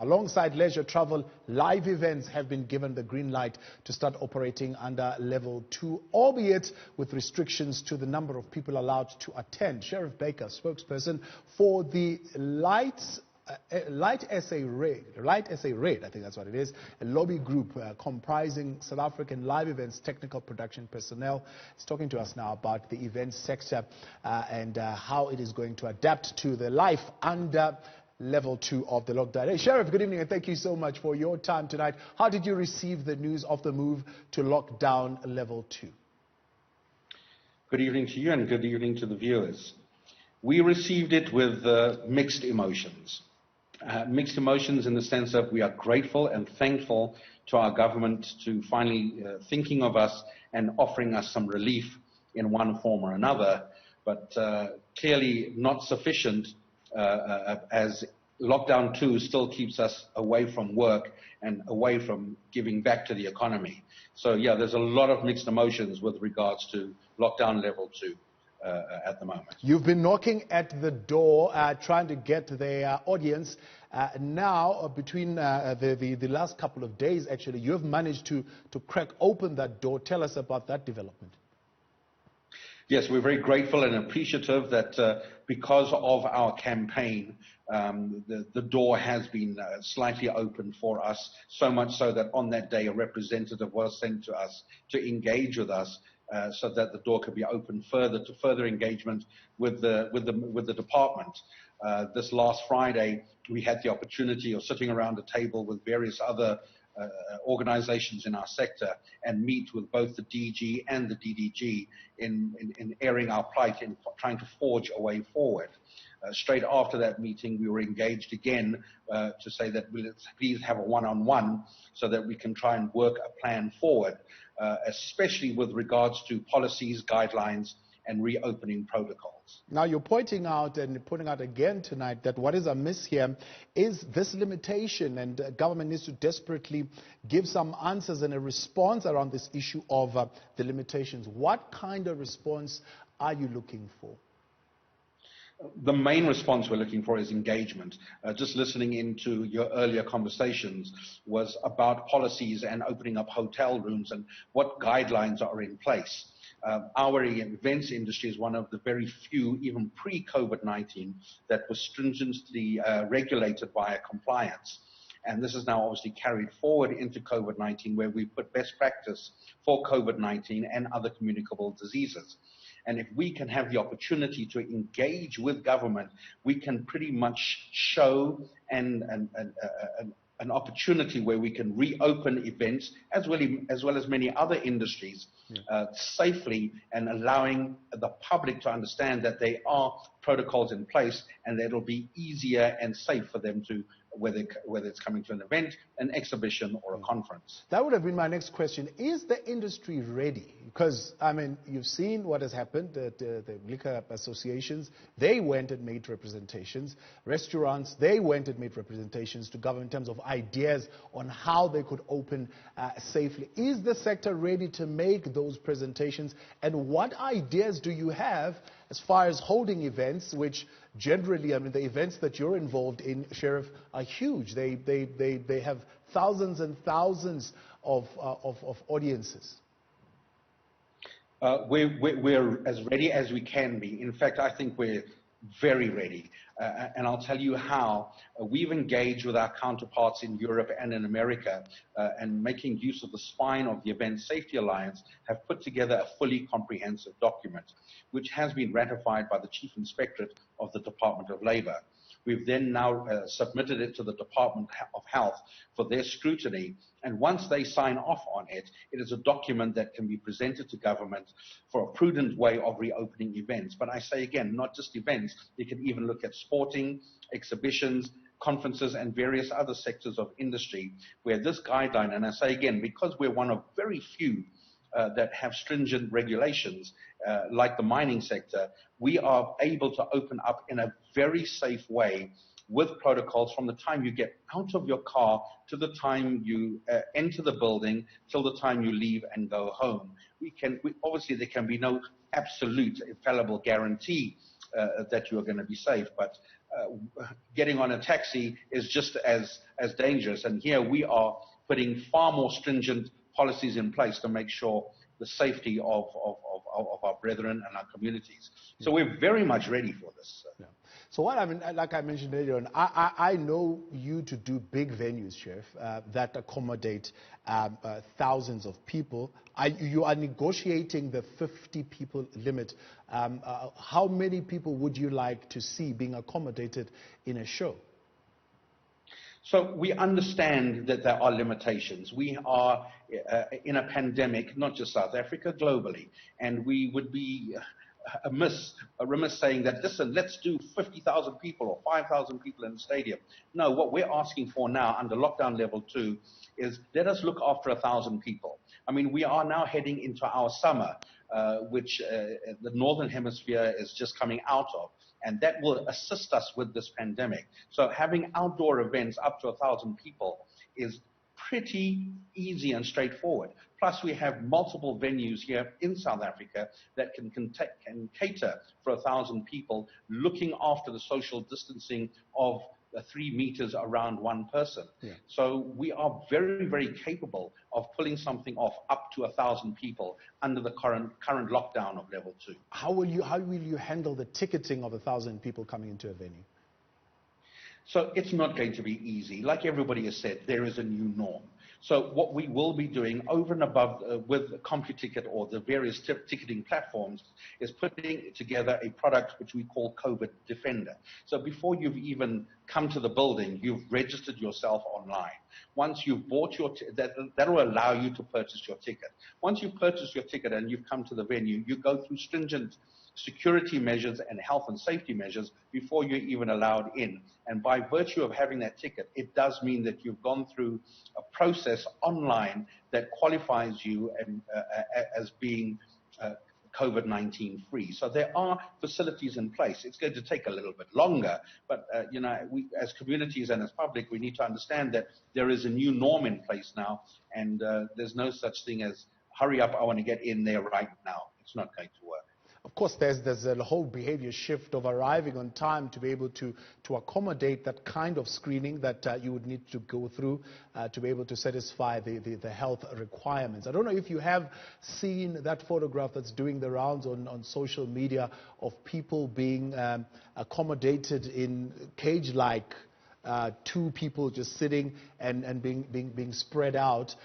Alongside leisure travel, live events have been given the green light to start operating under level 2, albeit with restrictions to the number of people allowed to attend. Sharff Baker, spokesperson for the LightSARed, I think that's what it is, a lobby group comprising South African live events technical production personnel, is talking to us now about the events sector and how it is going to adapt to the life under level 2 of the lockdown. Hey, Sharff, good evening and thank you so much for your time tonight. How did you receive the news of the move to lockdown level 2? Good evening to you and good evening to the viewers. We received it with mixed emotions. Mixed emotions in the sense of we are grateful and thankful to our government to finally thinking of us and offering us some relief in one form or another, but clearly not sufficient as lockdown 2 still keeps us away from work and away from giving back to the economy. So yeah, there's a lot of mixed emotions with regards to lockdown level 2 at the moment. You've been knocking at the door trying to get their audience. Now, between the last couple of days, actually, you have managed to crack open that door. Tell us about that development. Yes, we're very grateful and appreciative that because of our campaign, the door has been slightly opened for us, so much so that on that day a representative was sent to us to engage with us so that the door could be opened further to further engagement with the department. This last Friday, we had the opportunity of sitting around a table with various other organizations in our sector and meet with both the DG and the DDG in airing our plight in trying to forge a way forward. Straight after that meeting, we were engaged again to say that let's please have a one-on-one so that we can try and work a plan forward, especially with regards to policies, guidelines, and reopening protocols. Now you're pointing out and putting out again tonight that what is amiss here is this limitation, and government needs to desperately give some answers and a response around this issue of the limitations. What kind of response are you looking for? The main response we're looking for is engagement. Just listening into your earlier conversations was about policies and opening up hotel rooms and what guidelines are in place. Our events industry is one of the very few, even pre-COVID-19, that was stringently regulated via compliance. And this is now obviously carried forward into COVID-19, where we put best practice for COVID-19 and other communicable diseases. And if we can have the opportunity to engage with government, we can pretty much show an opportunity where we can reopen events as well as many other industries safely, and allowing the public to understand that there are protocols in place and that it'll be easier and safe for them to, whether it's coming to an event, an exhibition, or a conference. That would have been my next question. Is the industry ready? Because, I mean, you've seen what has happened. The liquor associations, they went and made representations. Restaurants, they went and made representations to government in terms of ideas on how they could open safely. Is the sector ready to make those presentations? And what ideas do you have as far as holding events, which generally, I mean, the events that you're involved in, Sharff, are huge. They have thousands and thousands of audiences. We're as ready as we can be. In fact, I think we're very ready. And I'll tell you how. We've engaged with our counterparts in Europe and in America, and making use of the spine of the Event Safety Alliance, have put together a fully comprehensive document, which has been ratified by the Chief Inspectorate of the Department of Labor. We've then now submitted it to the Department of Health for their scrutiny, and once they sign off on it, it is a document that can be presented to government for a prudent way of reopening events. But I say again, not just events, you can even look at sporting, exhibitions, conferences, and various other sectors of industry where this guideline, and I say again, because we're one of very few that have stringent regulations, like the mining sector, we are able to open up in a very safe way with protocols from the time you get out of your car to the time you enter the building till the time you leave and go home. Obviously, there can be no absolute infallible guarantee that you are going to be safe, but getting on a taxi is just as dangerous. And here we are putting far more stringent policies in place to make sure the safety of our brethren and our communities. So we're very much ready for this. Yeah. So what I mean, like I mentioned earlier on, I know you to do big venues, Sheriff, that accommodate thousands of people. You are negotiating the 50 people limit. How many people would you like to see being accommodated in a show? So we understand that there are limitations. We are in a pandemic, not just South Africa, globally, and we would be remiss saying that, listen, let's do 50,000 people or 5,000 people in the stadium. No, what we're asking for now under lockdown level 2 is let us look after 1,000 people. I mean, we are now heading into our summer, which the Northern Hemisphere is just coming out of. And that will assist us with this pandemic. So having outdoor events up to 1,000 people is pretty easy and straightforward. Plus, we have multiple venues here in South Africa that can cater for 1,000 people, looking after the social distancing of 3 meters around one person. Yeah. So we are very, very capable of pulling something off up to 1,000 people under the current lockdown of level 2. How will you handle the ticketing of 1,000 people coming into a venue? So it's not going to be easy. Like everybody has said, there is a new norm. So what we will be doing over and above with CompuTicket or the various ticketing platforms is putting together a product which we call COVID Defender. So before you've even come to the building, you've registered yourself online. Once you've bought your that will allow you to purchase your ticket. Once you've purchased your ticket and you've come to the venue, you go through stringent security measures and health and safety measures before you're even allowed in. And by virtue of having that ticket, it does mean that you've gone through a process online that qualifies you as being COVID-19 free. So there are facilities in place. It's going to take a little bit longer, but we, as communities and as public, we need to understand that there is a new norm in place now, and there's no such thing as hurry up, I want to get in there right now. It's not going to work. Of course, there's a whole behavior shift of arriving on time to be able to accommodate that kind of screening that you would need to go through to be able to satisfy the health requirements. I don't know if you have seen that photograph that's doing the rounds on social media of people being accommodated in cage-like 2 people just sitting and being spread out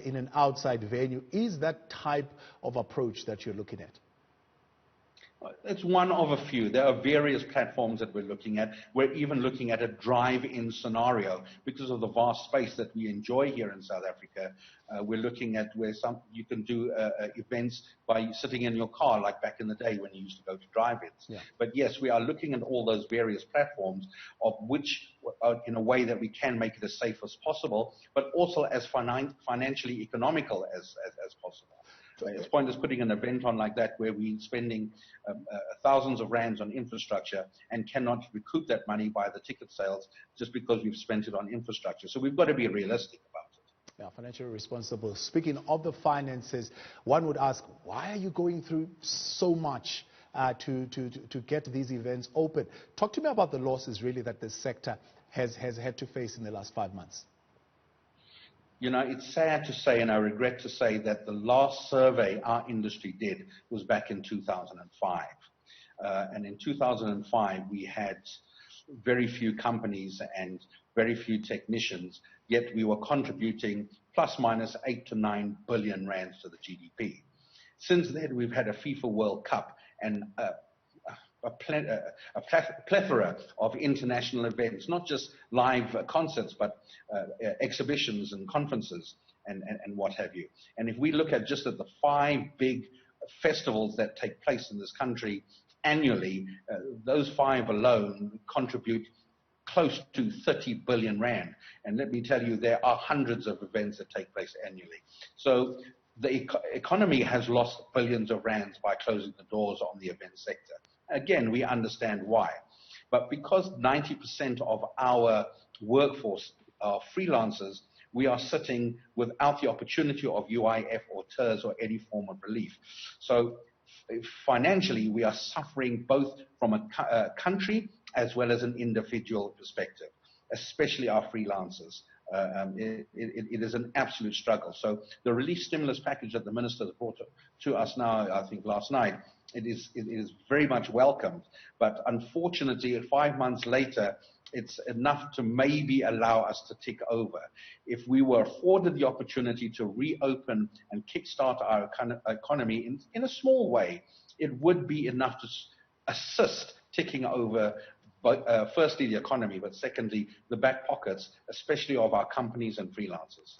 in an outside venue. Is that type of approach that you're looking at? It's one of a few. There are various platforms that we're looking at. We're even looking at a drive-in scenario because of the vast space that we enjoy here in South Africa. We're looking at where you can do events by sitting in your car, like back in the day when you used to go to drive-ins. Yeah. But yes, we are looking at all those various platforms, of which, in a way that we can make it as safe as possible, but also as financially economical as possible. It's pointless putting an event on like that where we're spending thousands of rands on infrastructure and cannot recoup that money by the ticket sales just because we've spent it on infrastructure. So we've got to be realistic about it. Yeah, financially responsible. Speaking of the finances, one would ask, why are you going through so much to get these events open? Talk to me about the losses really that this sector has had to face in the last 5 months. You know, it's sad to say, and I regret to say, that the last survey our industry did was back in 2005. And in 2005, we had very few companies and very few technicians, yet we were contributing plus minus 8 to 9 billion rands to the GDP. Since then, we've had a FIFA World Cup and a plethora of international events, not just live concerts, but exhibitions and conferences and what have you. And if we look at just at the 5 big festivals that take place in this country annually, those 5 alone contribute close to 30 billion rand. And let me tell you, there are hundreds of events that take place annually. So the economy has lost billions of rands by closing the doors on the event sector. Again, we understand why. But because 90% of our workforce are freelancers, we are sitting without the opportunity of UIF or TERS or any form of relief. So financially, we are suffering both from a country as well as an individual perspective, especially our freelancers. It is an absolute struggle. So the relief stimulus package that the minister brought to us now, I think last night, it is very much welcomed. But unfortunately, 5 months later, it's enough to maybe allow us to tick over. If we were afforded the opportunity to reopen and kickstart our economy in a small way, it would be enough to assist ticking over firstly the economy, but secondly the back pockets, especially of our companies and freelancers.